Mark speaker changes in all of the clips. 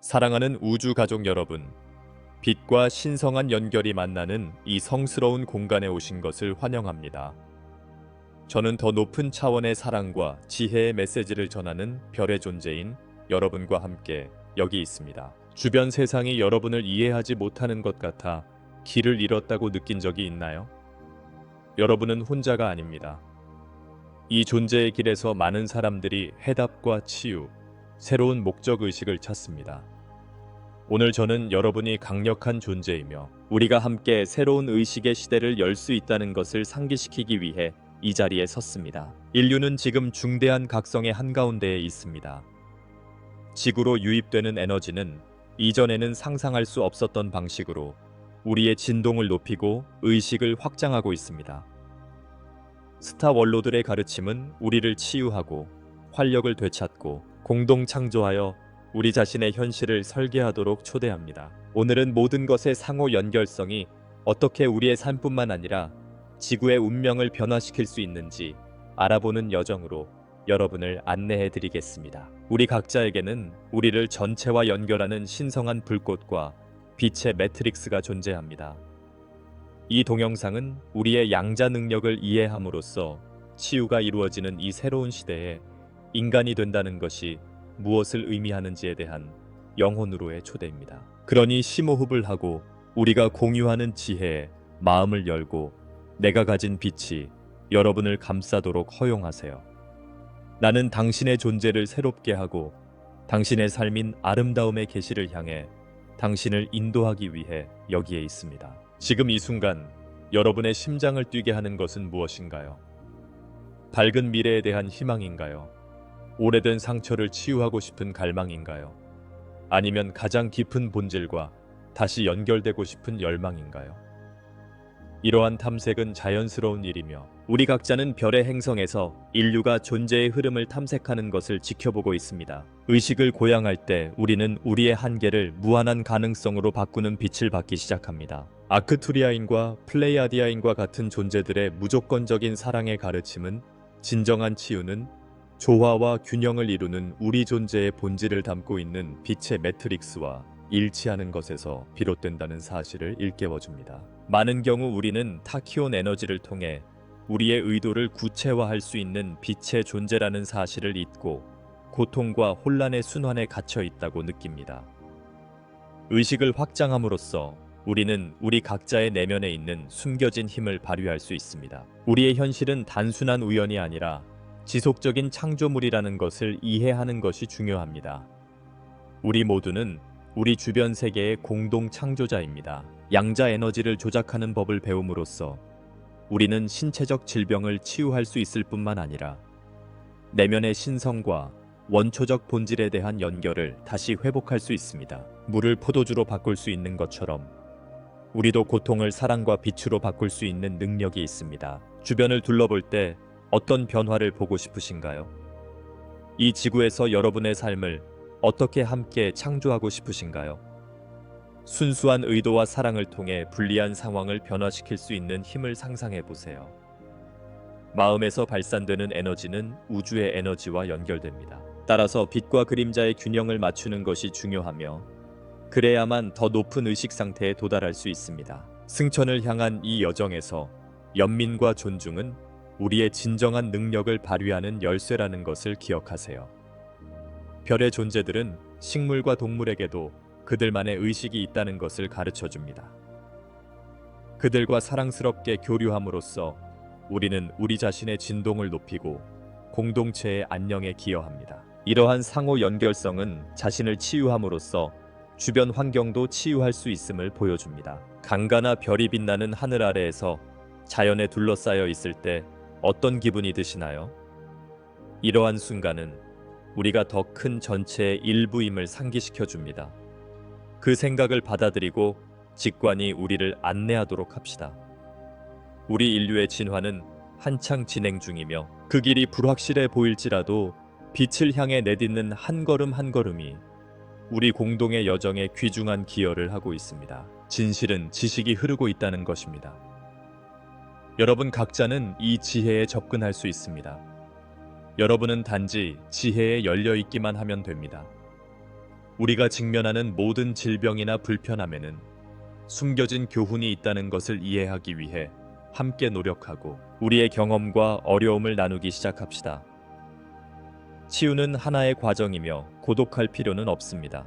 Speaker 1: 사랑하는 우주 가족 여러분, 빛과 신성한 연결이 만나는 이 성스러운 공간에 오신 것을 환영합니다. 저는 더 높은 차원의 사랑과 지혜의 메시지를 전하는 별의 존재인 여러분과 함께 여기 있습니다. 주변 세상이 여러분을 이해하지 못하는 것 같아 길을 잃었다고 느낀 적이 있나요? 여러분은 혼자가 아닙니다. 이 존재의 길에서 많은 사람들이 해답과 치유, 새로운 목적의식을 찾습니다. 오늘 저는 여러분이 강력한 존재이며 우리가 함께 새로운 의식의 시대를 열 수 있다는 것을 상기시키기 위해 이 자리에 섰습니다. 인류는 지금 중대한 각성의 한가운데에 있습니다. 지구로 유입되는 에너지는 이전에는 상상할 수 없었던 방식으로 우리의 진동을 높이고 의식을 확장하고 있습니다. 스타 원로들의 가르침은 우리를 치유하고 활력을 되찾고 공동 창조하여 우리 자신의 현실을 설계하도록 초대합니다. 오늘은 모든 것의 상호 연결성이 어떻게 우리의 삶뿐만 아니라 지구의 운명을 변화시킬 수 있는지 알아보는 여정으로 여러분을 안내해 드리겠습니다. 우리 각자에게는 우리를 전체와 연결하는 신성한 불꽃과 빛의 매트릭스가 존재합니다. 이 동영상은 우리의 양자 능력을 이해함으로써 치유가 이루어지는 이 새로운 시대에 인간이 된다는 것이 무엇을 의미하는지에 대한 영혼으로의 초대입니다. 그러니 심호흡을 하고 우리가 공유하는 지혜에 마음을 열고 내가 가진 빛이 여러분을 감싸도록 허용하세요. 나는 당신의 존재를 새롭게 하고 당신의 삶인 아름다움의 계시를 향해 당신을 인도하기 위해 여기에 있습니다. 지금 이 순간 여러분의 심장을 뛰게 하는 것은 무엇인가요? 밝은 미래에 대한 희망인가요? 오래된 상처를 치유하고 싶은 갈망인가요? 아니면 가장 깊은 본질과 다시 연결되고 싶은 열망인가요? 이러한 탐색은 자연스러운 일이며 우리 각자는 별의 행성에서 인류가 존재의 흐름을 탐색하는 것을 지켜보고 있습니다. 의식을 고양할 때 우리는 우리의 한계를 무한한 가능성으로 바꾸는 빛을 받기 시작합니다. 아크투리아인과 플레이아디아인과 같은 존재들의 무조건적인 사랑의 가르침은 진정한 치유는 조화와 균형을 이루는 우리 존재의 본질을 담고 있는 빛의 매트릭스와 일치하는 것에서 비롯된다는 사실을 일깨워줍니다. 많은 경우 우리는 타키온 에너지를 통해 우리의 의도를 구체화할 수 있는 빛의 존재라는 사실을 잊고 고통과 혼란의 순환에 갇혀 있다고 느낍니다. 의식을 확장함으로써 우리는 우리 각자의 내면에 있는 숨겨진 힘을 발휘할 수 있습니다. 우리의 현실은 단순한 우연이 아니라 지속적인 창조물이라는 것을 이해하는 것이 중요합니다. 우리 모두는 우리 주변 세계의 공동 창조자입니다. 양자 에너지를 조작하는 법을 배움으로써 우리는 신체적 질병을 치유할 수 있을 뿐만 아니라 내면의 신성과 원초적 본질에 대한 연결을 다시 회복할 수 있습니다. 물을 포도주로 바꿀 수 있는 것처럼 우리도 고통을 사랑과 빛으로 바꿀 수 있는 능력이 있습니다. 주변을 둘러볼 때 어떤 변화를 보고 싶으신가요? 이 지구에서 여러분의 삶을 어떻게 함께 창조하고 싶으신가요? 순수한 의도와 사랑을 통해 불리한 상황을 변화시킬 수 있는 힘을 상상해 보세요. 마음에서 발산되는 에너지는 우주의 에너지와 연결됩니다. 따라서 빛과 그림자의 균형을 맞추는 것이 중요하며 그래야만 더 높은 의식 상태에 도달할 수 있습니다. 승천을 향한 이 여정에서 연민과 존중은 우리의 진정한 능력을 발휘하는 열쇠라는 것을 기억하세요. 별의 존재들은 식물과 동물에게도 그들만의 의식이 있다는 것을 가르쳐 줍니다. 그들과 사랑스럽게 교류함으로써 우리는 우리 자신의 진동을 높이고 공동체의 안녕에 기여합니다. 이러한 상호 연결성은 자신을 치유함으로써 주변 환경도 치유할 수 있음을 보여줍니다. 강가나 별이 빛나는 하늘 아래에서 자연에 둘러싸여 있을 때 어떤 기분이 드시나요? 이러한 순간은 우리가 더 큰 전체의 일부임을 상기시켜 줍니다. 그 생각을 받아들이고 직관이 우리를 안내하도록 합시다. 우리 인류의 진화는 한창 진행 중이며 그 길이 불확실해 보일지라도 빛을 향해 내딛는 한 걸음 한 걸음이 우리 공동의 여정에 귀중한 기여를 하고 있습니다. 진실은 지식이 흐르고 있다는 것입니다. 여러분 각자는 이 지혜에 접근할 수 있습니다. 여러분은 단지 지혜에 열려 있기만 하면 됩니다. 우리가 직면하는 모든 질병이나 불편함에는 숨겨진 교훈이 있다는 것을 이해하기 위해 함께 노력하고 우리의 경험과 어려움을 나누기 시작합시다. 치유는 하나의 과정이며 고독할 필요는 없습니다.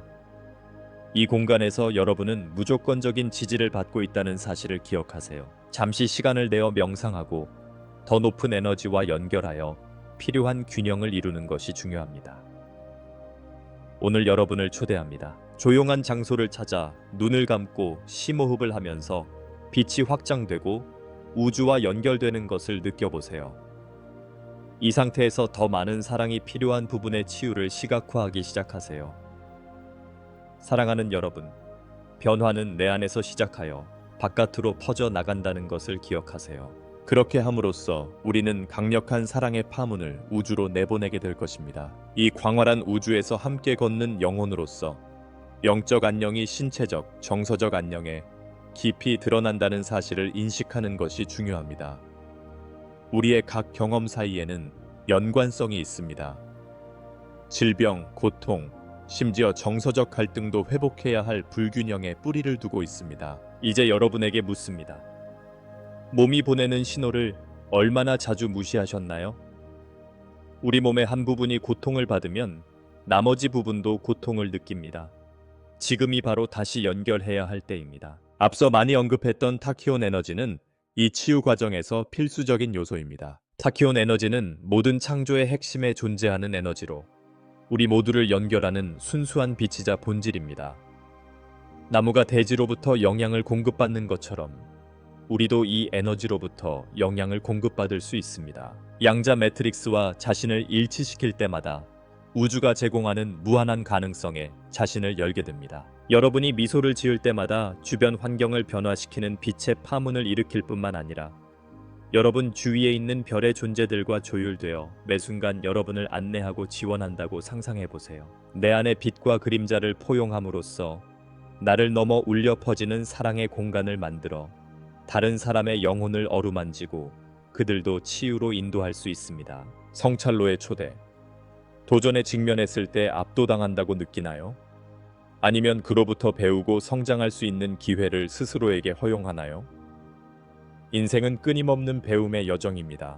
Speaker 1: 이 공간에서 여러분은 무조건적인 지지를 받고 있다는 사실을 기억하세요. 잠시 시간을 내어 명상하고 더 높은 에너지와 연결하여 필요한 균형을 이루는 것이 중요합니다. 오늘 여러분을 초대합니다. 조용한 장소를 찾아 눈을 감고 심호흡을 하면서 빛이 확장되고 우주와 연결되는 것을 느껴보세요. 이 상태에서 더 많은 사랑이 필요한 부분의 치유를 시각화하기 시작하세요. 사랑하는 여러분, 변화는 내 안에서 시작하여 바깥으로 퍼져 나간다는 것을 기억하세요. 그렇게 함으로써 우리는 강력한 사랑의 파문을 우주로 내보내게 될 것입니다. 이 광활한 우주에서 함께 걷는 영혼으로서 영적 안녕이 신체적, 정서적 안녕에 깊이 드러난다는 사실을 인식하는 것이 중요합니다. 우리의 각 경험 사이에는 연관성이 있습니다. 질병, 고통, 심지어 정서적 갈등도 회복해야 할 불균형에 뿌리를 두고 있습니다. 이제 여러분에게 묻습니다. 몸이 보내는 신호를 얼마나 자주 무시하셨나요? 우리 몸의 한 부분이 고통을 받으면 나머지 부분도 고통을 느낍니다. 지금이 바로 다시 연결해야 할 때입니다. 앞서 많이 언급했던 타키온 에너지는 이 치유 과정에서 필수적인 요소입니다. 타키온 에너지는 모든 창조의 핵심에 존재하는 에너지로 우리 모두를 연결하는 순수한 빛이자 본질입니다. 나무가 대지로부터 영양을 공급받는 것처럼 우리도 이 에너지로부터 영양을 공급받을 수 있습니다. 양자 매트릭스와 자신을 일치시킬 때마다 우주가 제공하는 무한한 가능성에 자신을 열게 됩니다. 여러분이 미소를 지을 때마다 주변 환경을 변화시키는 빛의 파문을 일으킬 뿐만 아니라 여러분 주위에 있는 별의 존재들과 조율되어 매 순간 여러분을 안내하고 지원한다고 상상해보세요. 내 안의 빛과 그림자를 포용함으로써 나를 넘어 울려 퍼지는 사랑의 공간을 만들어 다른 사람의 영혼을 어루만지고 그들도 치유로 인도할 수 있습니다. 성찰로의 초대. 도전에 직면했을 때 압도당한다고 느끼나요? 아니면 그로부터 배우고 성장할 수 있는 기회를 스스로에게 허용하나요? 인생은 끊임없는 배움의 여정입니다.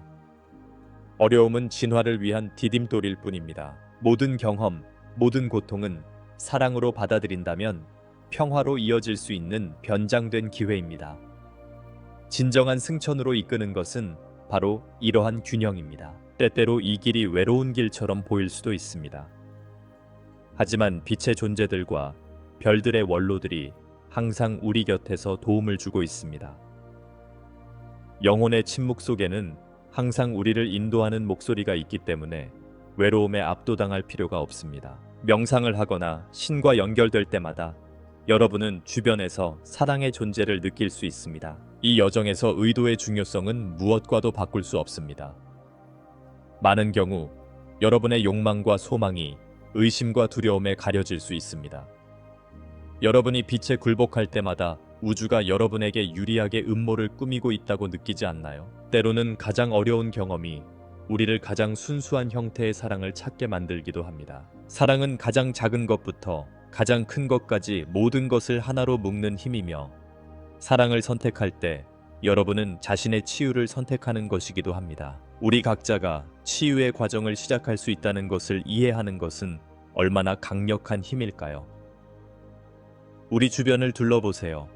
Speaker 1: 어려움은 진화를 위한 디딤돌일 뿐입니다. 모든 경험, 모든 고통은 사랑으로 받아들인다면 평화로 이어질 수 있는 변장된 기회입니다. 진정한 승천으로 이끄는 것은 바로 이러한 균형입니다. 때때로 이 길이 외로운 길처럼 보일 수도 있습니다. 하지만 빛의 존재들과 별들의 원로들이 항상 우리 곁에서 도움을 주고 있습니다. 영혼의 침묵 속에는 항상 우리를 인도하는 목소리가 있기 때문에 외로움에 압도당할 필요가 없습니다. 명상을 하거나 신과 연결될 때마다 여러분은 주변에서 사랑의 존재를 느낄 수 있습니다. 이 여정에서 의도의 중요성은 무엇과도 바꿀 수 없습니다. 많은 경우 여러분의 욕망과 소망이 의심과 두려움에 가려질 수 있습니다. 여러분이 빛에 굴복할 때마다 우주가 여러분에게 유리하게 음모를 꾸미고 있다고 느끼지 않나요? 때로는 가장 어려운 경험이 우리를 가장 순수한 형태의 사랑을 찾게 만들기도 합니다. 사랑은 가장 작은 것부터 가장 큰 것까지 모든 것을 하나로 묶는 힘이며 사랑을 선택할 때 여러분은 자신의 치유를 선택하는 것이기도 합니다. 우리 각자가 치유의 과정을 시작할 수 있다는 것을 이해하는 것은 얼마나 강력한 힘일까요? 우리 주변을 둘러보세요.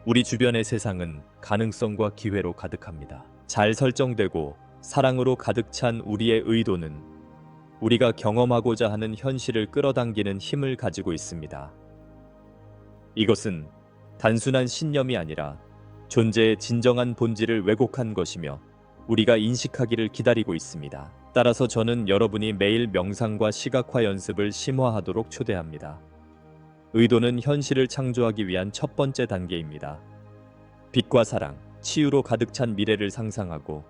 Speaker 1: 우리 주변의 세상은 가능성과 기회로 가득합니다. 잘 설정되고 사랑으로 가득 찬 우리의 의도는 우리가 경험하고자 하는 현실을 끌어당기는 힘을 가지고 있습니다. 이것은 단순한 신념이 아니라 존재의 진정한 본질을 왜곡한 것이며 우리가 인식하기를 기다리고 있습니다. 따라서 저는 여러분이 매일 명상과 시각화 연습을 심화하도록 초대합니다. 의도는 현실을 창조하기 위한 첫 번째 단계입니다. 빛과 사랑, 치유로 가득 찬 미래를 상상하고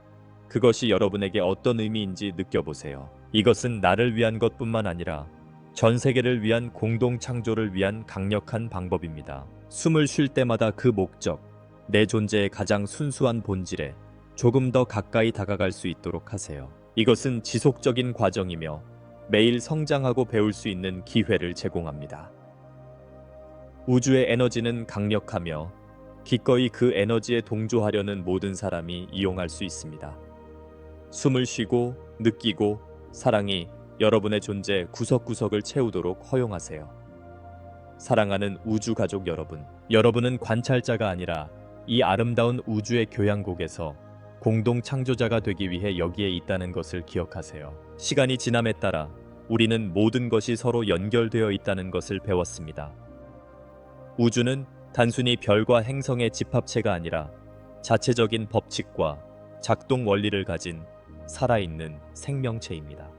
Speaker 1: 그것이 여러분에게 어떤 의미인지 느껴보세요. 이것은 나를 위한 것뿐만 아니라 전 세계를 위한 공동 창조를 위한 강력한 방법입니다. 숨을 쉴 때마다 그 목적, 내 존재의 가장 순수한 본질에 조금 더 가까이 다가갈 수 있도록 하세요. 이것은 지속적인 과정이며 매일 성장하고 배울 수 있는 기회를 제공합니다. 우주의 에너지는 강력하며 기꺼이 그 에너지에 동조하려는 모든 사람이 이용할 수 있습니다. 숨을 쉬고 느끼고 사랑이 여러분의 존재 구석구석을 채우도록 허용하세요. 사랑하는 우주 가족 여러분, 여러분은 관찰자가 아니라 이 아름다운 우주의 교향곡에서 공동 창조자가 되기 위해 여기에 있다는 것을 기억하세요. 시간이 지남에 따라 우리는 모든 것이 서로 연결되어 있다는 것을 배웠습니다. 우주는 단순히 별과 행성의 집합체가 아니라 자체적인 법칙과 작동 원리를 가진 살아있는 생명체입니다.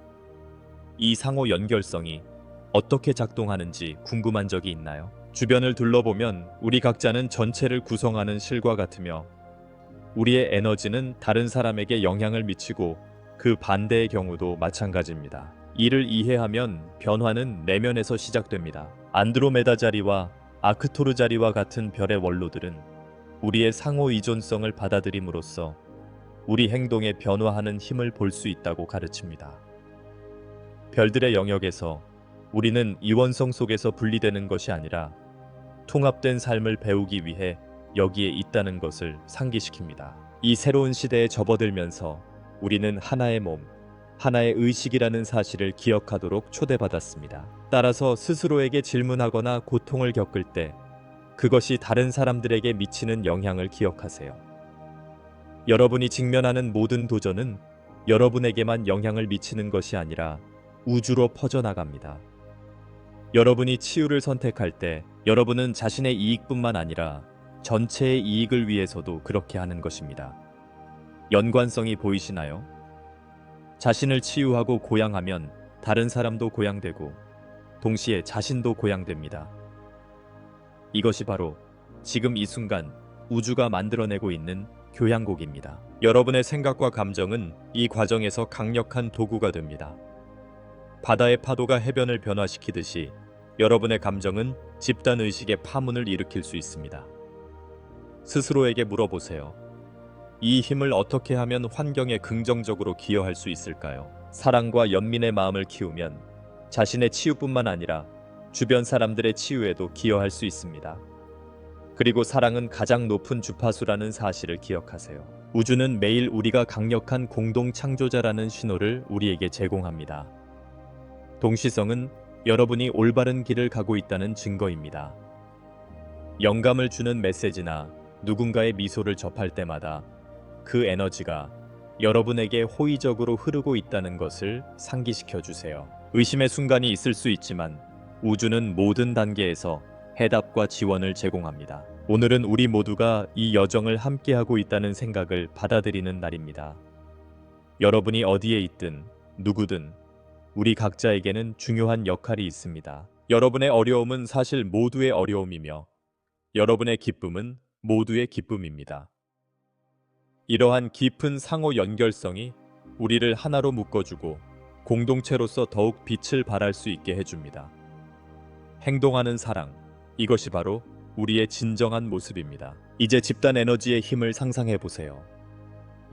Speaker 1: 이 상호 연결성이 어떻게 작동하는지 궁금한 적이 있나요? 주변을 둘러보면 우리 각자는 전체를 구성하는 실과 같으며 우리의 에너지는 다른 사람에게 영향을 미치고 그 반대의 경우도 마찬가지입니다. 이를 이해하면 변화는 내면에서 시작됩니다. 안드로메다 자리와 아크토르 자리와 같은 별의 원로들은 우리의 상호 의존성을 받아들임으로써 우리 행동에 변화하는 힘을 볼 수 있다고 가르칩니다. 별들의 영역에서 우리는 이원성 속에서 분리되는 것이 아니라 통합된 삶을 배우기 위해 여기에 있다는 것을 상기시킵니다. 이 새로운 시대에 접어들면서 우리는 하나의 몸, 하나의 의식이라는 사실을 기억하도록 초대받았습니다. 따라서 스스로에게 질문하거나 고통을 겪을 때 그것이 다른 사람들에게 미치는 영향을 기억하세요. 여러분이 직면하는 모든 도전은 여러분에게만 영향을 미치는 것이 아니라 우주로 퍼져나갑니다. 여러분이 치유를 선택할 때 여러분은 자신의 이익뿐만 아니라 전체의 이익을 위해서도 그렇게 하는 것입니다. 연관성이 보이시나요? 자신을 치유하고 고양하면 다른 사람도 고양되고 동시에 자신도 고양됩니다. 이것이 바로 지금 이 순간 우주가 만들어내고 있는 교향곡입니다. 여러분의 생각과 감정은 이 과정에서 강력한 도구가 됩니다. 바다의 파도가 해변을 변화시키듯이 여러분의 감정은 집단 의식의 파문을 일으킬 수 있습니다. 스스로에게 물어보세요. 이 힘을 어떻게 하면 환경에 긍정적으로 기여할 수 있을까요? 사랑과 연민의 마음을 키우면 자신의 치유뿐만 아니라 주변 사람들의 치유에도 기여할 수 있습니다. 그리고 사랑은 가장 높은 주파수라는 사실을 기억하세요. 우주는 매일 우리가 강력한 공동 창조자라는 신호를 우리에게 제공합니다. 동시성은 여러분이 올바른 길을 가고 있다는 증거입니다. 영감을 주는 메시지나 누군가의 미소를 접할 때마다 그 에너지가 여러분에게 호의적으로 흐르고 있다는 것을 상기시켜 주세요. 의심의 순간이 있을 수 있지만 우주는 모든 단계에서 해답과 지원을 제공합니다. 오늘은 우리 모두가 이 여정을 함께하고 있다는 생각을 받아들이는 날입니다. 여러분이 어디에 있든 누구든 우리 각자에게는 중요한 역할이 있습니다. 여러분의 어려움은 사실 모두의 어려움이며 여러분의 기쁨은 모두의 기쁨입니다. 이러한 깊은 상호 연결성이 우리를 하나로 묶어주고 공동체로서 더욱 빛을 발할 수 있게 해줍니다. 행동하는 사랑, 이것이 바로 우리의 진정한 모습입니다. 이제 집단 에너지의 힘을 상상해 보세요.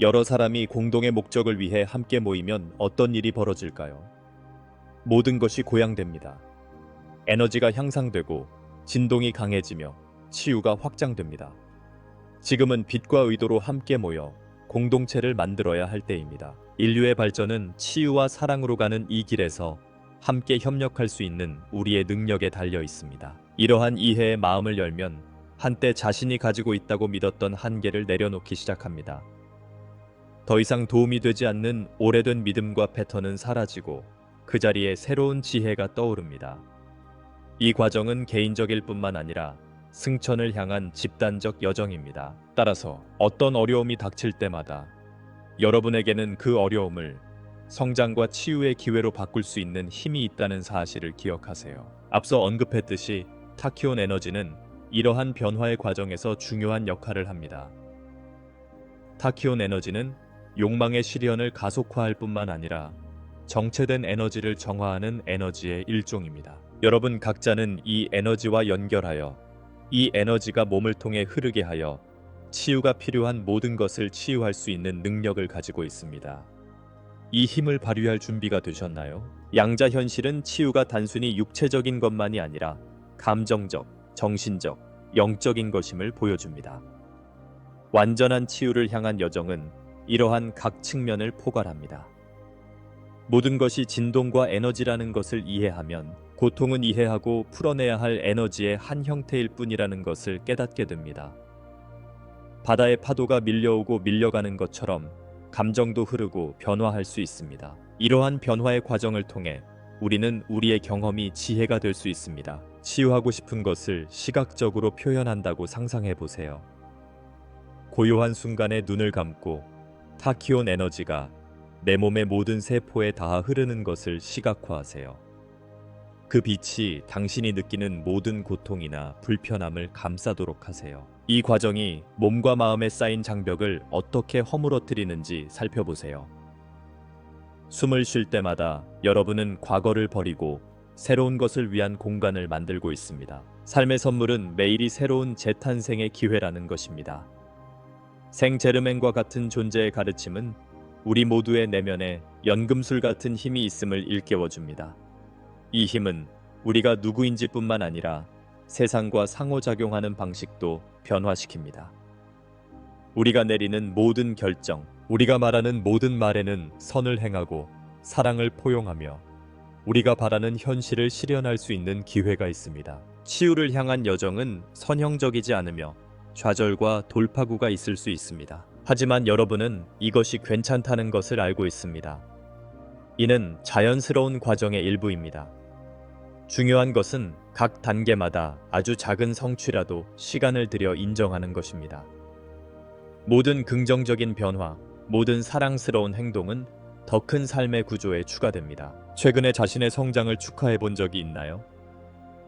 Speaker 1: 여러 사람이 공동의 목적을 위해 함께 모이면 어떤 일이 벌어질까요? 모든 것이 고양됩니다. 에너지가 향상되고 진동이 강해지며 치유가 확장됩니다. 지금은 빛과 의도로 함께 모여 공동체를 만들어야 할 때입니다. 인류의 발전은 치유와 사랑으로 가는 이 길에서 함께 협력할 수 있는 우리의 능력에 달려 있습니다. 이러한 이해의 마음을 열면 한때 자신이 가지고 있다고 믿었던 한계를 내려놓기 시작합니다. 더 이상 도움이 되지 않는 오래된 믿음과 패턴은 사라지고 그 자리에 새로운 지혜가 떠오릅니다. 이 과정은 개인적일 뿐만 아니라 승천을 향한 집단적 여정입니다. 따라서 어떤 어려움이 닥칠 때마다 여러분에게는 그 어려움을 성장과 치유의 기회로 바꿀 수 있는 힘이 있다는 사실을 기억하세요. 앞서 언급했듯이 타키온 에너지는 이러한 변화의 과정에서 중요한 역할을 합니다. 타키온 에너지는 욕망의 실현을 가속화할 뿐만 아니라 정체된 에너지를 정화하는 에너지의 일종입니다. 여러분 각자는 이 에너지와 연결하여 이 에너지가 몸을 통해 흐르게 하여 치유가 필요한 모든 것을 치유할 수 있는 능력을 가지고 있습니다. 이 힘을 발휘할 준비가 되셨나요? 양자 현실은 치유가 단순히 육체적인 것만이 아니라 감정적, 정신적, 영적인 것임을 보여줍니다. 완전한 치유를 향한 여정은 이러한 각 측면을 포괄합니다. 모든 것이 진동과 에너지라는 것을 이해하면 고통은 이해하고 풀어내야 할 에너지의 한 형태일 뿐이라는 것을 깨닫게 됩니다. 바다의 파도가 밀려오고 밀려가는 것처럼 감정도 흐르고 변화할 수 있습니다. 이러한 변화의 과정을 통해 우리는 우리의 경험이 지혜가 될 수 있습니다. 치유하고 싶은 것을 시각적으로 표현한다고 상상해 보세요. 고요한 순간에 눈을 감고 타키온 에너지가 내 몸의 모든 세포에 닿아 흐르는 것을 시각화하세요. 그 빛이 당신이 느끼는 모든 고통이나 불편함을 감싸도록 하세요. 이 과정이 몸과 마음에 쌓인 장벽을 어떻게 허물어뜨리는지 살펴보세요. 숨을 쉴 때마다 여러분은 과거를 버리고 새로운 것을 위한 공간을 만들고 있습니다. 삶의 선물은 매일이 새로운 재탄생의 기회라는 것입니다. 생제르맹과 같은 존재의 가르침은 우리 모두의 내면에 연금술 같은 힘이 있음을 일깨워줍니다. 이 힘은 우리가 누구인지 뿐만 아니라 세상과 상호작용하는 방식도 변화시킵니다. 우리가 내리는 모든 결정, 우리가 말하는 모든 말에는 선을 행하고 사랑을 포용하며 우리가 바라는 현실을 실현할 수 있는 기회가 있습니다. 치유를 향한 여정은 선형적이지 않으며 좌절과 돌파구가 있을 수 있습니다. 하지만 여러분은 이것이 괜찮다는 것을 알고 있습니다. 이는 자연스러운 과정의 일부입니다. 중요한 것은 각 단계마다 아주 작은 성취라도 시간을 들여 인정하는 것입니다. 모든 긍정적인 변화, 모든 사랑스러운 행동은 더 큰 삶의 구조에 추가됩니다. 최근에 자신의 성장을 축하해 본 적이 있나요?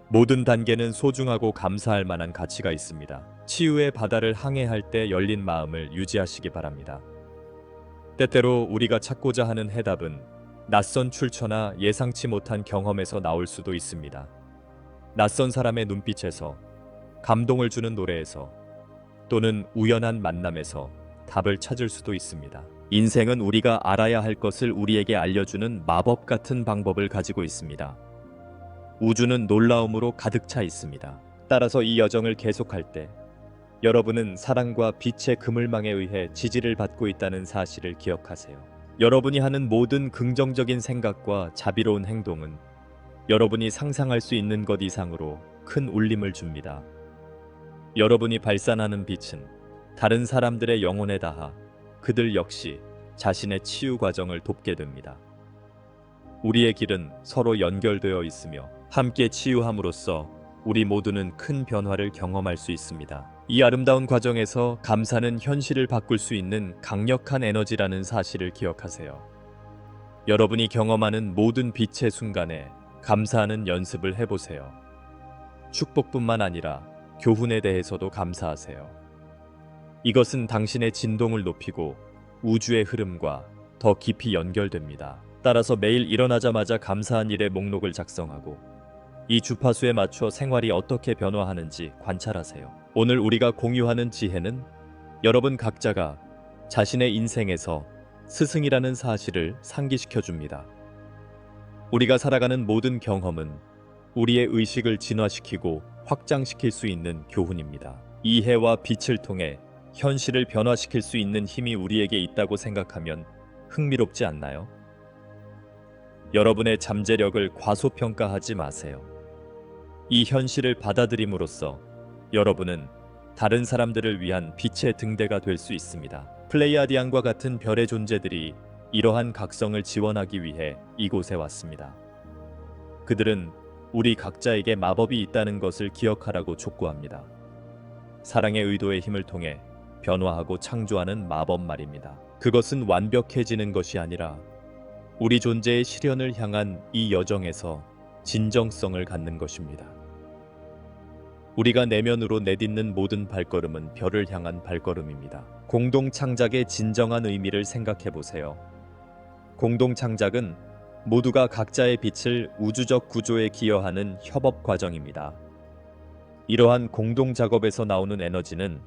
Speaker 1: 모든 단계는 소중하고 감사할 만한 가치가 있습니다. 치유의 바다를 항해할 때 열린 마음을 유지하시기 바랍니다. 때때로 우리가 찾고자 하는 해답은 낯선 출처나 예상치 못한 경험에서 나올 수도 있습니다. 낯선 사람의 눈빛에서, 감동을 주는 노래에서, 또는 우연한 만남에서 답을 찾을 수도 있습니다. 인생은 우리가 알아야 할 것을 우리에게 알려주는 마법 같은 방법을 가지고 있습니다. 우주는 놀라움으로 가득 차 있습니다. 따라서 이 여정을 계속할 때 여러분은 사랑과 빛의 그물망에 의해 지지를 받고 있다는 사실을 기억하세요. 여러분이 하는 모든 긍정적인 생각과 자비로운 행동은 여러분이 상상할 수 있는 것 이상으로 큰 울림을 줍니다. 여러분이 발산하는 빛은 다른 사람들의 영혼에 닿아 그들 역시 자신의 치유 과정을 돕게 됩니다. 우리의 길은 서로 연결되어 있으며 함께 치유함으로써 우리 모두는 큰 변화를 경험할 수 있습니다. 이 아름다운 과정에서 감사는 현실을 바꿀 수 있는 강력한 에너지라는 사실을 기억하세요. 여러분이 경험하는 모든 빛의 순간에 감사하는 연습을 해보세요. 축복뿐만 아니라 교훈에 대해서도 감사하세요. 이것은 당신의 진동을 높이고 우주의 흐름과 더 깊이 연결됩니다. 따라서 매일 일어나자마자 감사한 일의 목록을 작성하고 이 주파수에 맞춰 생활이 어떻게 변화하는지 관찰하세요. 오늘 우리가 공유하는 지혜는 여러분 각자가 자신의 인생에서 스승이라는 사실을 상기시켜 줍니다. 우리가 살아가는 모든 경험은 우리의 의식을 진화시키고 확장시킬 수 있는 교훈입니다. 이해와 빛을 통해 현실을 변화시킬 수 있는 힘이 우리에게 있다고 생각하면 흥미롭지 않나요? 여러분의 잠재력을 과소평가하지 마세요. 이 현실을 받아들임으로써 여러분은 다른 사람들을 위한 빛의 등대가 될 수 있습니다. 플레이아디안과 같은 별의 존재들이 이러한 각성을 지원하기 위해 이곳에 왔습니다. 그들은 우리 각자에게 마법이 있다는 것을 기억하라고 촉구합니다. 사랑의 의도의 힘을 통해 변화하고 창조하는 마법 말입니다. 그것은 완벽해지는 것이 아니라 우리 존재의 실현을 향한 이 여정에서 진정성을 갖는 것입니다. 우리가 내면으로 내딛는 모든 발걸음은 별을 향한 발걸음입니다. 공동 창작의 진정한 의미를 생각해 보세요. 공동 창작은 모두가 각자의 빛을 우주적 구조에 기여하는 협업 과정입니다. 이러한 공동 작업에서 나오는 에너지는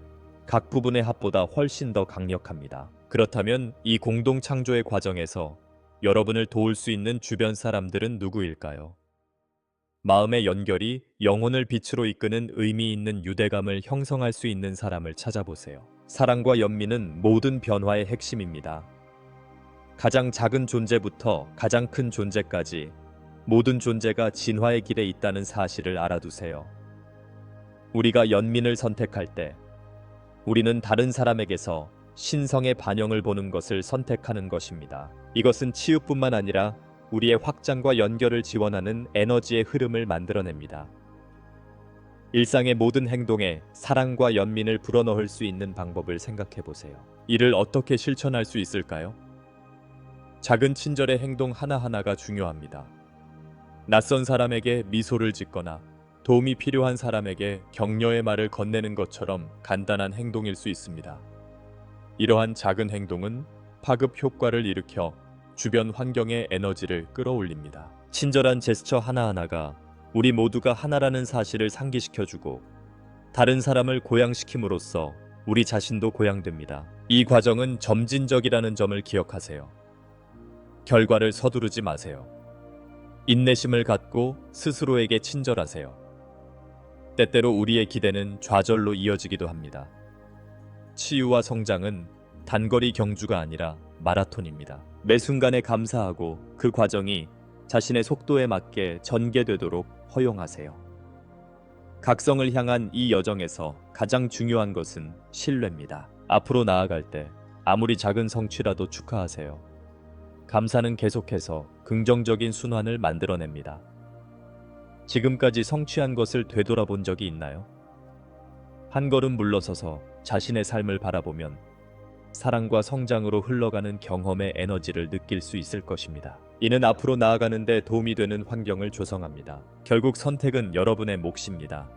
Speaker 1: 각 부분의 합보다 훨씬 더 강력합니다. 그렇다면 이 공동 창조의 과정에서 여러분을 도울 수 있는 주변 사람들은 누구일까요? 마음의 연결이 영혼을 빛으로 이끄는 의미 있는 유대감을 형성할 수 있는 사람을 찾아보세요. 사랑과 연민은 모든 변화의 핵심입니다. 가장 작은 존재부터 가장 큰 존재까지 모든 존재가 진화의 길에 있다는 사실을 알아두세요. 우리가 연민을 선택할 때 우리는 다른 사람에게서 신성의 반영을 보는 것을 선택하는 것입니다. 이것은 치유뿐만 아니라 우리의 확장과 연결을 지원하는 에너지의 흐름을 만들어냅니다. 일상의 모든 행동에 사랑과 연민을 불어넣을 수 있는 방법을 생각해 보세요. 이를 어떻게 실천할 수 있을까요? 작은 친절의 행동 하나하나가 중요합니다. 낯선 사람에게 미소를 짓거나 도움이 필요한 사람에게 격려의 말을 건네는 것처럼 간단한 행동일 수 있습니다. 이러한 작은 행동은 파급 효과를 일으켜 주변 환경의 에너지를 끌어올립니다. 친절한 제스처 하나하나가 우리 모두가 하나라는 사실을 상기시켜주고 다른 사람을 고양시킴으로써 우리 자신도 고양됩니다. 이 과정은 점진적이라는 점을 기억하세요. 결과를 서두르지 마세요. 인내심을 갖고 스스로에게 친절하세요. 때때로 우리의 기대는 좌절로 이어지기도 합니다. 치유와 성장은 단거리 경주가 아니라 마라톤입니다. 매 순간에 감사하고 그 과정이 자신의 속도에 맞게 전개되도록 허용하세요. 각성을 향한 이 여정에서 가장 중요한 것은 신뢰입니다. 앞으로 나아갈 때 아무리 작은 성취라도 축하하세요. 감사는 계속해서 긍정적인 순환을 만들어냅니다. 지금까지 성취한 것을 되돌아본 적이 있나요? 한 걸음 물러서서 자신의 삶을 바라보면 사랑과 성장으로 흘러가는 경험의 에너지를 느낄 수 있을 것입니다. 이는 앞으로 나아가는 데 도움이 되는 환경을 조성합니다. 결국 선택은 여러분의 몫입니다.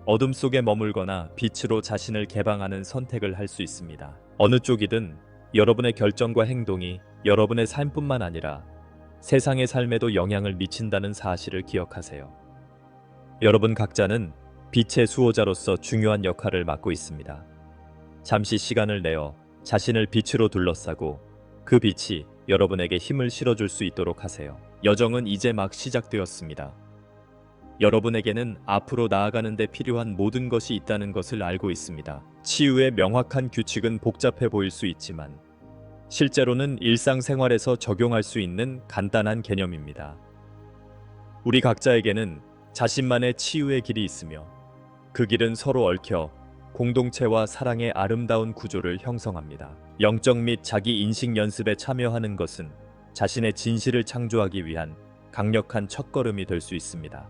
Speaker 1: 어둠 속에 머물거나 빛으로 자신을 개방하는 선택을 할 수 있습니다. 어느 쪽이든 여러분의 결정과 행동이 여러분의 삶뿐만 아니라 세상의 삶에도 영향을 미친다는 사실을 기억하세요. 여러분 각자는 빛의 수호자로서 중요한 역할을 맡고 있습니다. 잠시 시간을 내어 자신을 빛으로 둘러싸고 그 빛이 여러분에게 힘을 실어줄 수 있도록 하세요. 여정은 이제 막 시작되었습니다. 여러분에게는 앞으로 나아가는 데 필요한 모든 것이 있다는 것을 알고 있습니다. 치유의 명확한 규칙은 복잡해 보일 수 있지만 실제로는 일상생활에서 적용할 수 있는 간단한 개념입니다. 우리 각자에게는 자신만의 치유의 길이 있으며 그 길은 서로 얽혀 공동체와 사랑의 아름다운 구조를 형성합니다. 영적 및 자기 인식 연습에 참여하는 것은 자신의 진실을 창조하기 위한 강력한 첫걸음이 될 수 있습니다.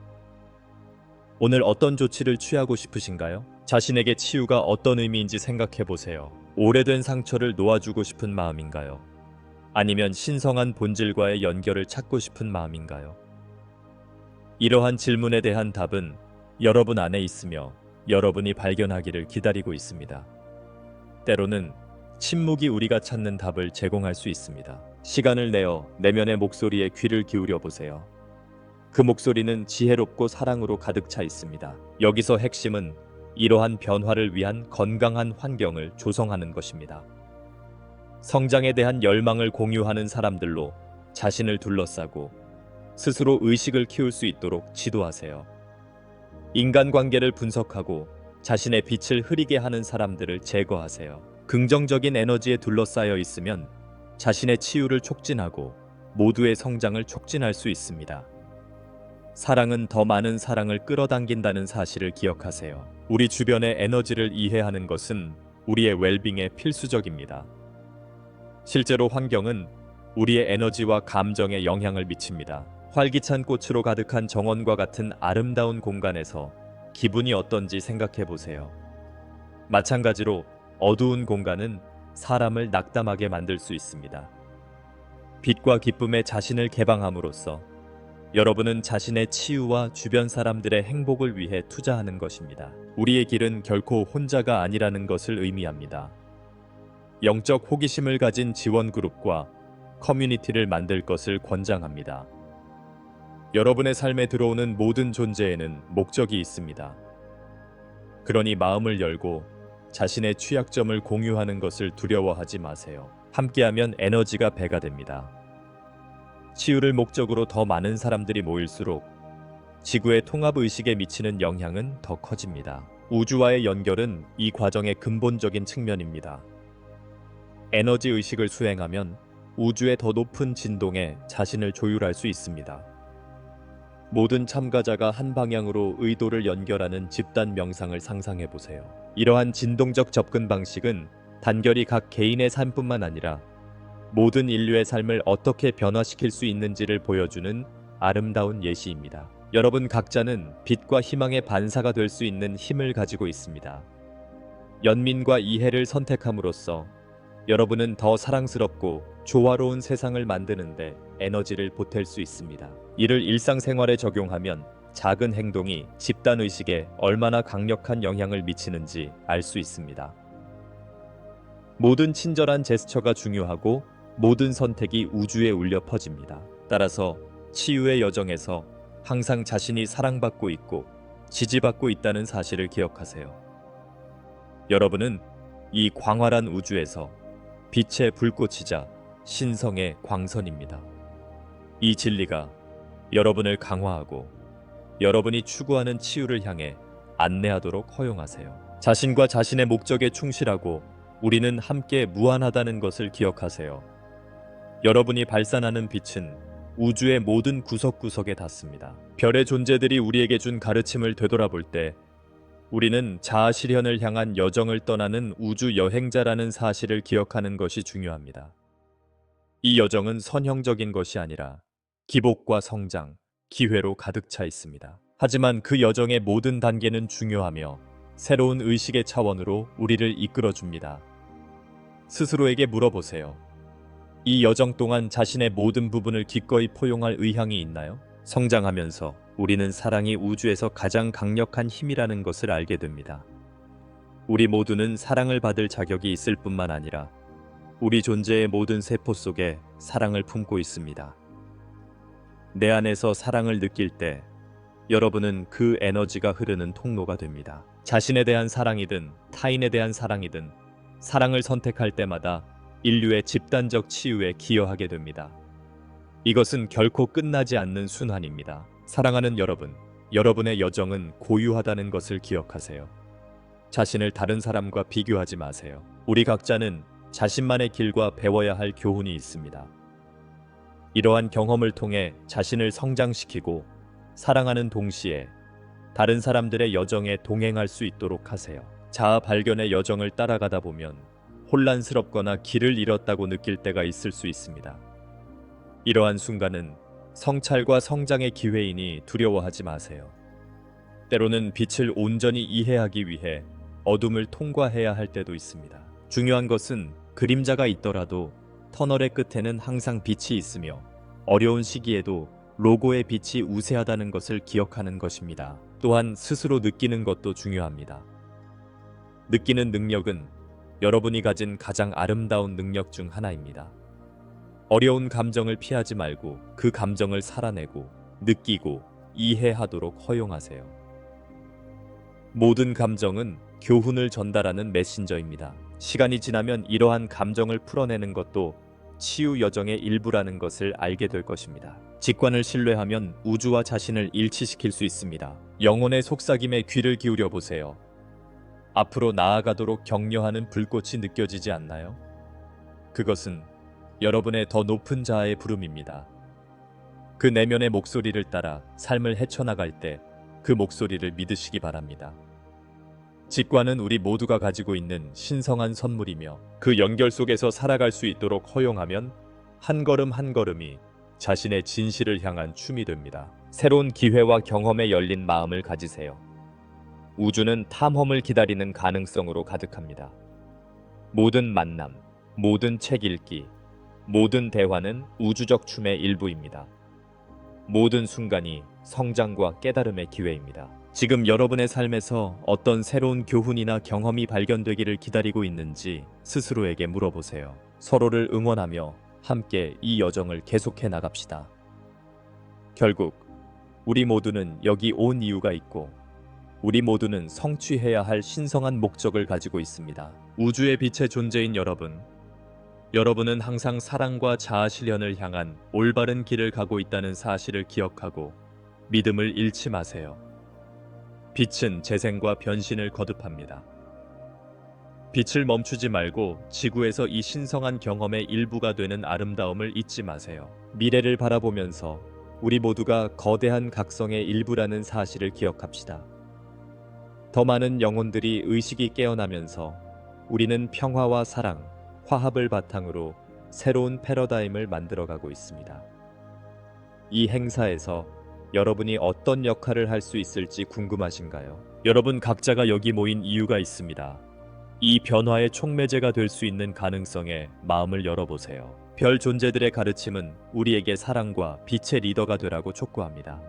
Speaker 1: 오늘 어떤 조치를 취하고 싶으신가요? 자신에게 치유가 어떤 의미인지 생각해 보세요. 오래된 상처를 놓아주고 싶은 마음인가요? 아니면 신성한 본질과의 연결을 찾고 싶은 마음인가요? 이러한 질문에 대한 답은 여러분 안에 있으며 여러분이 발견하기를 기다리고 있습니다. 때로는 침묵이 우리가 찾는 답을 제공할 수 있습니다. 시간을 내어 내면의 목소리에 귀를 기울여 보세요. 그 목소리는 지혜롭고 사랑으로 가득 차 있습니다. 여기서 핵심은 이러한 변화를 위한 건강한 환경을 조성하는 것입니다. 성장에 대한 열망을 공유하는 사람들로 자신을 둘러싸고 스스로 의식을 키울 수 있도록 지도하세요. 인간관계를 분석하고 자신의 빛을 흐리게 하는 사람들을 제거하세요. 긍정적인 에너지에 둘러싸여 있으면 자신의 치유를 촉진하고 모두의 성장을 촉진할 수 있습니다. 사랑은 더 많은 사랑을 끌어당긴다는 사실을 기억하세요. 우리 주변의 에너지를 이해하는 것은 우리의 웰빙에 필수적입니다. 실제로 환경은 우리의 에너지와 감정에 영향을 미칩니다. 활기찬 꽃으로 가득한 정원과 같은 아름다운 공간에서 기분이 어떤지 생각해 보세요. 마찬가지로 어두운 공간은 사람을 낙담하게 만들 수 있습니다. 빛과 기쁨에 자신을 개방함으로써 여러분은 자신의 치유와 주변 사람들의 행복을 위해 투자하는 것입니다. 우리의 길은 결코 혼자가 아니라는 것을 의미합니다. 영적 호기심을 가진 지원 그룹과 커뮤니티를 만들 것을 권장합니다. 여러분의 삶에 들어오는 모든 존재에는 목적이 있습니다. 그러니 마음을 열고 자신의 취약점을 공유하는 것을 두려워하지 마세요. 함께하면 에너지가 배가 됩니다. 치유를 목적으로 더 많은 사람들이 모일수록 지구의 통합 의식에 미치는 영향은 더 커집니다. 우주와의 연결은 이 과정의 근본적인 측면입니다. 에너지 의식을 수행하면 우주의 더 높은 진동에 자신을 조율할 수 있습니다. 모든 참가자가 한 방향으로 의도를 연결하는 집단 명상을 상상해 보세요. 이러한 진동적 접근 방식은 단결이 각 개인의 삶뿐만 아니라 모든 인류의 삶을 어떻게 변화시킬 수 있는지를 보여주는 아름다운 예시입니다. 여러분 각자는 빛과 희망의 반사가 될 수 있는 힘을 가지고 있습니다. 연민과 이해를 선택함으로써 여러분은 더 사랑스럽고 조화로운 세상을 만드는데 에너지를 보탤 수 있습니다. 이를 일상생활에 적용하면 작은 행동이 집단 의식에 얼마나 강력한 영향을 미치는지 알 수 있습니다. 모든 친절한 제스처가 중요하고 모든 선택이 우주에 울려 퍼집니다. 따라서 치유의 여정에서 항상 자신이 사랑받고 있고 지지받고 있다는 사실을 기억하세요. 여러분은 이 광활한 우주에서 빛의 불꽃이자 신성의 광선입니다. 이 진리가 여러분을 강화하고 여러분이 추구하는 치유를 향해 안내하도록 허용하세요. 자신과 자신의 목적에 충실하고 우리는 함께 무한하다는 것을 기억하세요. 여러분이 발산하는 빛은 우주의 모든 구석구석에 닿습니다. 별의 존재들이 우리에게 준 가르침을 되돌아볼 때 우리는 자아 실현을 향한 여정을 떠나는 우주 여행자라는 사실을 기억하는 것이 중요합니다. 이 여정은 선형적인 것이 아니라 기복과 성장, 기회로 가득 차 있습니다. 하지만 그 여정의 모든 단계는 중요하며 새로운 의식의 차원으로 우리를 이끌어줍니다. 스스로에게 물어보세요. 이 여정 동안 자신의 모든 부분을 기꺼이 포용할 의향이 있나요? 성장하면서 우리는 사랑이 우주에서 가장 강력한 힘이라는 것을 알게 됩니다. 우리 모두는 사랑을 받을 자격이 있을 뿐만 아니라 우리 존재의 모든 세포 속에 사랑을 품고 있습니다. 내 안에서 사랑을 느낄 때 여러분은 그 에너지가 흐르는 통로가 됩니다. 자신에 대한 사랑이든 타인에 대한 사랑이든 사랑을 선택할 때마다 인류의 집단적 치유에 기여하게 됩니다. 이것은 결코 끝나지 않는 순환입니다. 사랑하는 여러분, 여러분의 여정은 고유하다는 것을 기억하세요. 자신을 다른 사람과 비교하지 마세요. 우리 각자는 자신만의 길과 배워야 할 교훈이 있습니다. 이러한 경험을 통해 자신을 성장시키고 사랑하는 동시에 다른 사람들의 여정에 동행할 수 있도록 하세요. 자아 발견의 여정을 따라가다 보면 혼란스럽거나 길을 잃었다고 느낄 때가 있을 수 있습니다. 이러한 순간은 성찰과 성장의 기회이니 두려워하지 마세요. 때로는 빛을 온전히 이해하기 위해 어둠을 통과해야 할 때도 있습니다. 중요한 것은 그림자가 있더라도 터널의 끝에는 항상 빛이 있으며 어려운 시기에도 로고의 빛이 우세하다는 것을 기억하는 것입니다. 또한 스스로 느끼는 것도 중요합니다. 느끼는 능력은 여러분이 가진 가장 아름다운 능력 중 하나입니다. 어려운 감정을 피하지 말고 그 감정을 살아내고 느끼고 이해하도록 허용하세요. 모든 감정은 교훈을 전달하는 메신저입니다. 시간이 지나면 이러한 감정을 풀어내는 것도 치유 여정의 일부라는 것을 알게 될 것입니다. 직관을 신뢰하면 우주와 자신을 일치시킬 수 있습니다. 영혼의 속삭임에 귀를 기울여 보세요. 앞으로 나아가도록 격려하는 불꽃이 느껴지지 않나요? 그것은 여러분의 더 높은 자아의 부름입니다. 그 내면의 목소리를 따라 삶을 헤쳐나갈 때 그 목소리를 믿으시기 바랍니다. 직관은 우리 모두가 가지고 있는 신성한 선물이며 그 연결 속에서 살아갈 수 있도록 허용하면 한 걸음 한 걸음이 자신의 진실을 향한 춤이 됩니다. 새로운 기회와 경험에 열린 마음을 가지세요. 우주는 탐험을 기다리는 가능성으로 가득합니다. 모든 만남, 모든 책 읽기, 모든 대화는 우주적 춤의 일부입니다. 모든 순간이 성장과 깨달음의 기회입니다. 지금 여러분의 삶에서 어떤 새로운 교훈이나 경험이 발견되기를 기다리고 있는지 스스로에게 물어보세요. 서로를 응원하며 함께 이 여정을 계속해 나갑시다. 결국 우리 모두는 여기 온 이유가 있고 우리 모두는 성취해야 할 신성한 목적을 가지고 있습니다. 우주의 빛의 존재인 여러분, 여러분은 항상 사랑과 자아 실현을 향한 올바른 길을 가고 있다는 사실을 기억하고 믿음을 잃지 마세요. 빛은 재생과 변신을 거듭합니다. 빛을 멈추지 말고 지구에서 이 신성한 경험의 일부가 되는 아름다움을 잊지 마세요. 미래를 바라보면서 우리 모두가 거대한 각성의 일부라는 사실을 기억합시다. 더 많은 영혼들이 의식이 깨어나면서 우리는 평화와 사랑, 화합을 바탕으로 새로운 패러다임을 만들어가고 있습니다. 이 행사에서 여러분이 어떤 역할을 할 수 있을지 궁금하신가요? 여러분 각자가 여기 모인 이유가 있습니다. 이 변화의 촉매제가 될 수 있는 가능성에 마음을 열어보세요. 별 존재들의 가르침은 우리에게 사랑과 빛의 리더가 되라고 촉구합니다.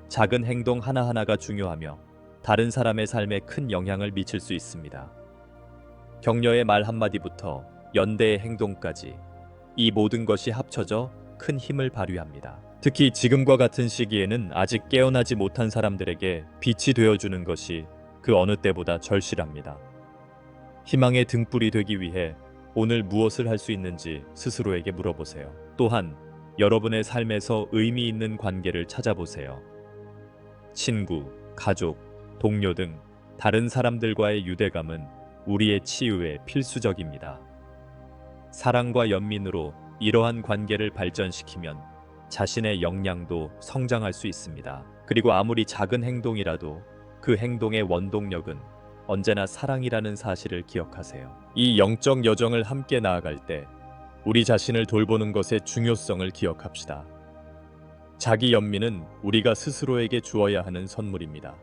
Speaker 1: 작은 행동 하나하나가 중요하며 다른 사람의 삶에 큰 영향을 미칠 수 있습니다. 격려의 말 한마디부터 연대의 행동까지 이 모든 것이 합쳐져 큰 힘을 발휘합니다. 특히 지금과 같은 시기에는 아직 깨어나지 못한 사람들에게 빛이 되어주는 것이 그 어느 때보다 절실합니다. 희망의 등불이 되기 위해 오늘 무엇을 할 수 있는지 스스로에게 물어보세요. 또한 여러분의 삶에서 의미 있는 관계를 찾아보세요. 친구, 가족, 동료 등 다른 사람들과의 유대감은 우리의 치유에 필수적입니다. 사랑과 연민으로 이러한 관계를 발전시키면 자신의 역량도 성장할 수 있습니다. 그리고 아무리 작은 행동이라도 그 행동의 원동력은 언제나 사랑이라는 사실을 기억하세요. 이 영적 여정을 함께 나아갈 때 우리 자신을 돌보는 것의 중요성을 기억합시다. 자기 연민은 우리가 스스로에게 주어야 하는 선물입니다.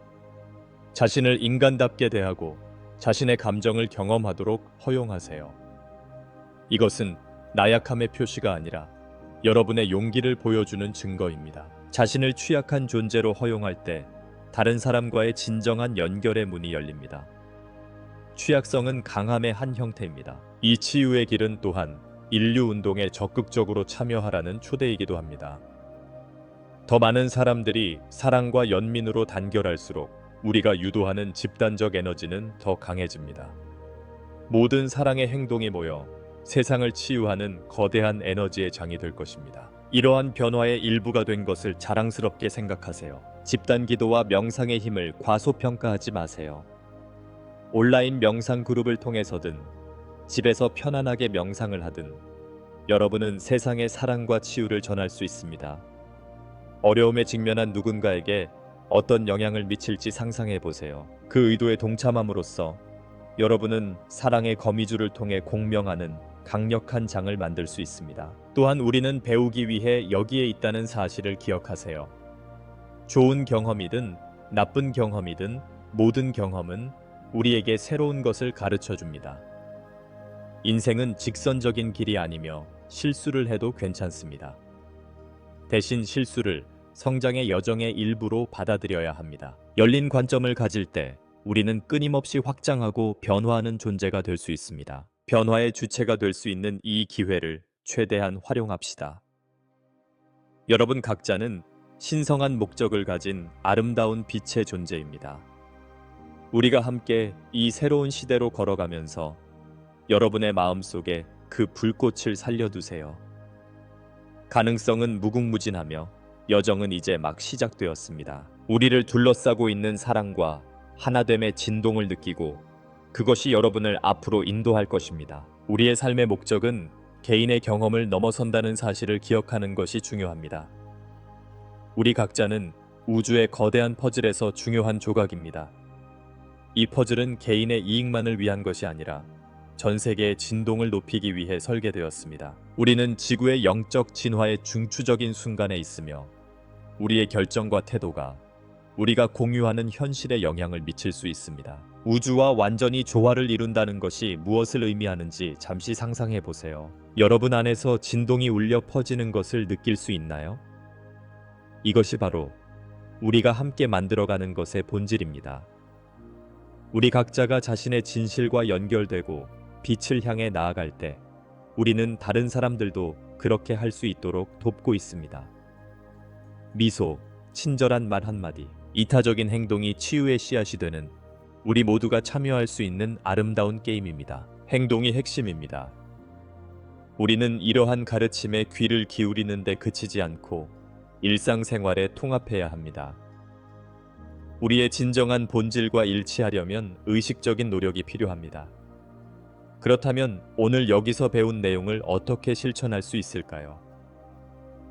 Speaker 1: 자신을 인간답게 대하고 자신의 감정을 경험하도록 허용하세요. 이것은 나약함의 표시가 아니라 여러분의 용기를 보여주는 증거입니다. 자신을 취약한 존재로 허용할 때 다른 사람과의 진정한 연결의 문이 열립니다. 취약성은 강함의 한 형태입니다. 이 치유의 길은 또한 인류 운동에 적극적으로 참여하라는 초대이기도 합니다. 더 많은 사람들이 사랑과 연민으로 단결할수록 우리가 유도하는 집단적 에너지는 더 강해집니다. 모든 사랑의 행동이 모여 세상을 치유하는 거대한 에너지의 장이 될 것입니다. 이러한 변화의 일부가 된 것을 자랑스럽게 생각하세요. 집단 기도와 명상의 힘을 과소평가하지 마세요. 온라인 명상 그룹을 통해서든 집에서 편안하게 명상을 하든 여러분은 세상의 사랑과 치유를 전할 수 있습니다. 어려움에 직면한 누군가에게 어떤 영향을 미칠지 상상해 보세요. 그 의도에 동참함으로써 여러분은 사랑의 거미줄을 통해 공명하는 강력한 장을 만들 수 있습니다. 또한 우리는 배우기 위해 여기에 있다는 사실을 기억하세요. 좋은 경험이든 나쁜 경험이든 모든 경험은 우리에게 새로운 것을 가르쳐 줍니다. 인생은 직선적인 길이 아니며 실수를 해도 괜찮습니다. 대신 실수를 성장의 여정의 일부로 받아들여야 합니다. 열린 관점을 가질 때 우리는 끊임없이 확장하고 변화하는 존재가 될 수 있습니다. 변화의 주체가 될 수 있는 이 기회를 최대한 활용합시다. 여러분 각자는 신성한 목적을 가진 아름다운 빛의 존재입니다. 우리가 함께 이 새로운 시대로 걸어가면서 여러분의 마음속에 그 불꽃을 살려두세요. 가능성은 무궁무진하며 여정은 이제 막 시작되었습니다. 우리를 둘러싸고 있는 사랑과 하나됨의 진동을 느끼고 그것이 여러분을 앞으로 인도할 것입니다. 우리의 삶의 목적은 개인의 경험을 넘어선다는 사실을 기억하는 것이 중요합니다. 우리 각자는 우주의 거대한 퍼즐에서 중요한 조각입니다. 이 퍼즐은 개인의 이익만을 위한 것이 아니라 전 세계의 진동을 높이기 위해 설계되었습니다. 우리는 지구의 영적 진화의 중추적인 순간에 있으며 우리의 결정과 태도가 우리가 공유하는 현실에 영향을 미칠 수 있습니다. 우주와 완전히 조화를 이룬다는 것이 무엇을 의미하는지 잠시 상상해 보세요. 여러분 안에서 진동이 울려 퍼지는 것을 느낄 수 있나요? 이것이 바로 우리가 함께 만들어가는 것의 본질입니다. 우리 각자가 자신의 진실과 연결되고 빛을 향해 나아갈 때 우리는 다른 사람들도 그렇게 할 수 있도록 돕고 있습니다. 미소, 친절한 말 한마디, 이타적인 행동이 치유의 씨앗이 되는 우리 모두가 참여할 수 있는 아름다운 게임입니다. 행동이 핵심입니다. 우리는 이러한 가르침에 귀를 기울이는 데 그치지 않고 일상생활에 통합해야 합니다. 우리의 진정한 본질과 일치하려면 의식적인 노력이 필요합니다. 그렇다면 오늘 여기서 배운 내용을 어떻게 실천할 수 있을까요?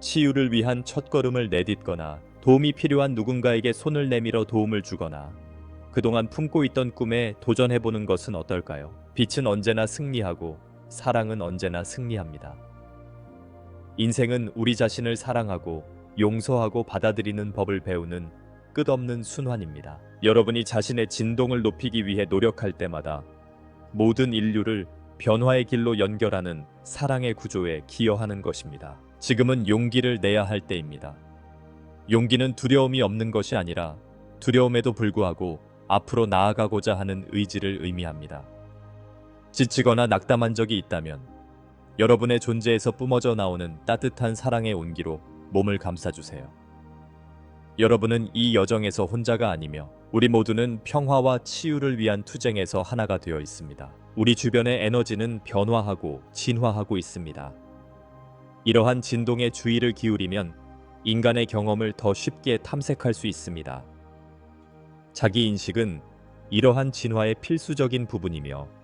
Speaker 1: 치유를 위한 첫걸음을 내딛거나 도움이 필요한 누군가에게 손을 내밀어 도움을 주거나 그동안 품고 있던 꿈에 도전해보는 것은 어떨까요? 빛은 언제나 승리하고 사랑은 언제나 승리합니다. 인생은 우리 자신을 사랑하고 용서하고 받아들이는 법을 배우는 끝없는 순환입니다. 여러분이 자신의 진동을 높이기 위해 노력할 때마다 모든 인류를 변화의 길로 연결하는 사랑의 구조에 기여하는 것입니다. 지금은 용기를 내야 할 때입니다. 용기는 두려움이 없는 것이 아니라 두려움에도 불구하고 앞으로 나아가고자 하는 의지를 의미합니다. 지치거나 낙담한 적이 있다면 여러분의 존재에서 뿜어져 나오는 따뜻한 사랑의 온기로 몸을 감싸주세요. 여러분은 이 여정에서 혼자가 아니며 우리 모두는 평화와 치유를 위한 투쟁에서 하나가 되어 있습니다. 우리 주변의 에너지는 변화하고 진화하고 있습니다. 이러한 진동에 주의를 기울이면 인간의 경험을 더 쉽게 탐색할 수 있습니다. 자기인식은 이러한 진화의 필수적인 부분이며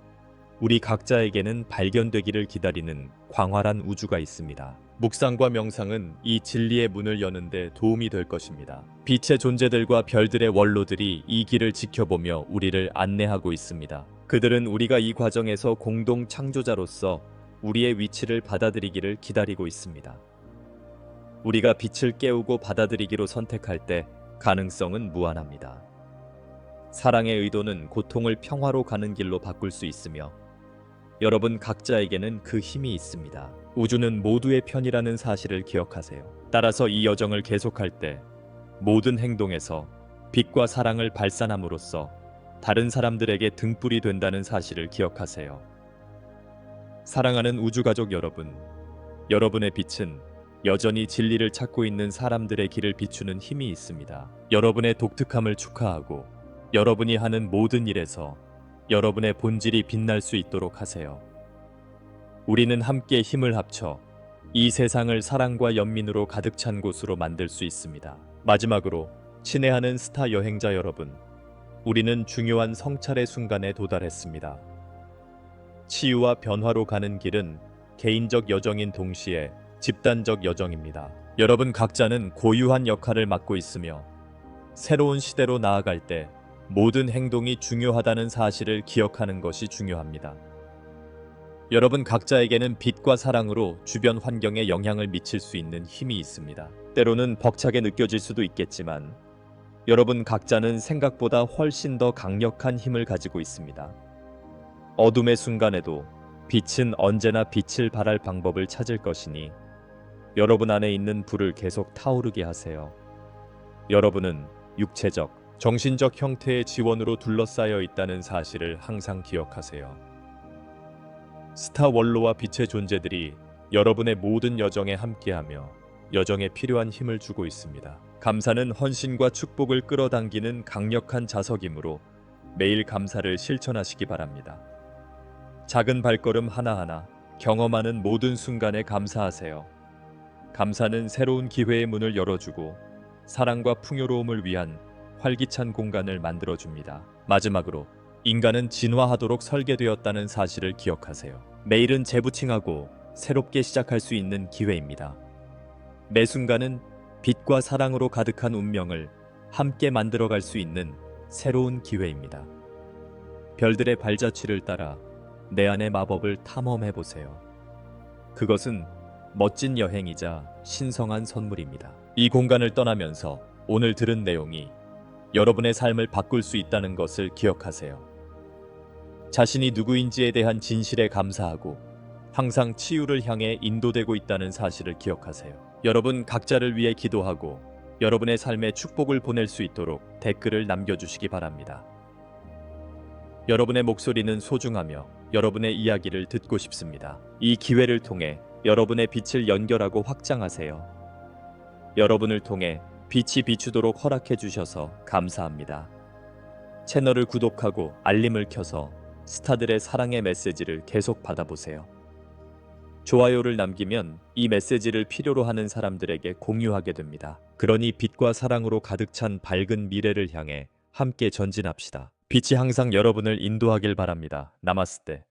Speaker 1: 우리 각자에게는 발견되기를 기다리는 광활한 우주가 있습니다. 묵상과 명상은 이 진리의 문을 여는데 도움이 될 것입니다. 빛의 존재들과 별들의 원로들이 이 길을 지켜보며 우리를 안내하고 있습니다. 그들은 우리가 이 과정에서 공동 창조자로서 우리의 위치를 받아들이기를 기다리고 있습니다. 우리가 빛을 깨우고 받아들이기로 선택할 때 가능성은 무한합니다. 사랑의 의도는 고통을 평화로 가는 길로 바꿀 수 있으며 여러분 각자에게는 그 힘이 있습니다. 우주는 모두의 편이라는 사실을 기억하세요. 따라서 이 여정을 계속할 때 모든 행동에서 빛과 사랑을 발산함으로써 다른 사람들에게 등불이 된다는 사실을 기억하세요. 사랑하는 우주가족 여러분, 여러분의 빛은 여전히 진리를 찾고 있는 사람들의 길을 비추는 힘이 있습니다. 여러분의 독특함을 축하하고 여러분이 하는 모든 일에서 여러분의 본질이 빛날 수 있도록 하세요. 우리는 함께 힘을 합쳐 이 세상을 사랑과 연민으로 가득 찬 곳으로 만들 수 있습니다. 마지막으로 친애하는 스타 여행자 여러분, 우리는 중요한 성찰의 순간에 도달했습니다. 치유와 변화로 가는 길은 개인적 여정인 동시에 집단적 여정입니다. 여러분 각자는 고유한 역할을 맡고 있으며 새로운 시대로 나아갈 때 모든 행동이 중요하다는 사실을 기억하는 것이 중요합니다. 여러분 각자에게는 빛과 사랑으로 주변 환경에 영향을 미칠 수 있는 힘이 있습니다. 때로는 벅차게 느껴질 수도 있겠지만 여러분 각자는 생각보다 훨씬 더 강력한 힘을 가지고 있습니다. 어둠의 순간에도 빛은 언제나 빛을 발할 방법을 찾을 것이니 여러분 안에 있는 불을 계속 타오르게 하세요. 여러분은 육체적, 정신적 형태의 지원으로 둘러싸여 있다는 사실을 항상 기억하세요. 스타 원로와 빛의 존재들이 여러분의 모든 여정에 함께하며 여정에 필요한 힘을 주고 있습니다. 감사는 헌신과 축복을 끌어당기는 강력한 자석이므로 매일 감사를 실천하시기 바랍니다. 작은 발걸음 하나하나, 경험하는 모든 순간에 감사하세요. 감사는 새로운 기회의 문을 열어주고 사랑과 풍요로움을 위한 활기찬 공간을 만들어줍니다. 마지막으로 인간은 진화하도록 설계되었다는 사실을 기억하세요. 매일은 재부칭하고 새롭게 시작할 수 있는 기회입니다. 매 순간은 빛과 사랑으로 가득한 운명을 함께 만들어갈 수 있는 새로운 기회입니다. 별들의 발자취를 따라 내 안의 마법을 탐험해보세요. 그것은 멋진 여행이자 신성한 선물입니다. 이 공간을 떠나면서 오늘 들은 내용이 여러분의 삶을 바꿀 수 있다는 것을 기억하세요. 자신이 누구인지에 대한 진실에 감사하고 항상 치유를 향해 인도되고 있다는 사실을 기억하세요. 여러분 각자를 위해 기도하고 여러분의 삶에 축복을 보낼 수 있도록 댓글을 남겨주시기 바랍니다. 여러분의 목소리는 소중하며 여러분의 이야기를 듣고 싶습니다. 이 기회를 통해 여러분의 빛을 연결하고 확장하세요. 여러분을 통해 빛이 비추도록 허락해 주셔서 감사합니다. 채널을 구독하고 알림을 켜서 스타들의 사랑의 메시지를 계속 받아보세요. 좋아요를 남기면 이 메시지를 필요로 하는 사람들에게 공유하게 됩니다. 그러니 빛과 사랑으로 가득 찬 밝은 미래를 향해 함께 전진합시다. 빛이 항상 여러분을 인도하길 바랍니다. 나마스테.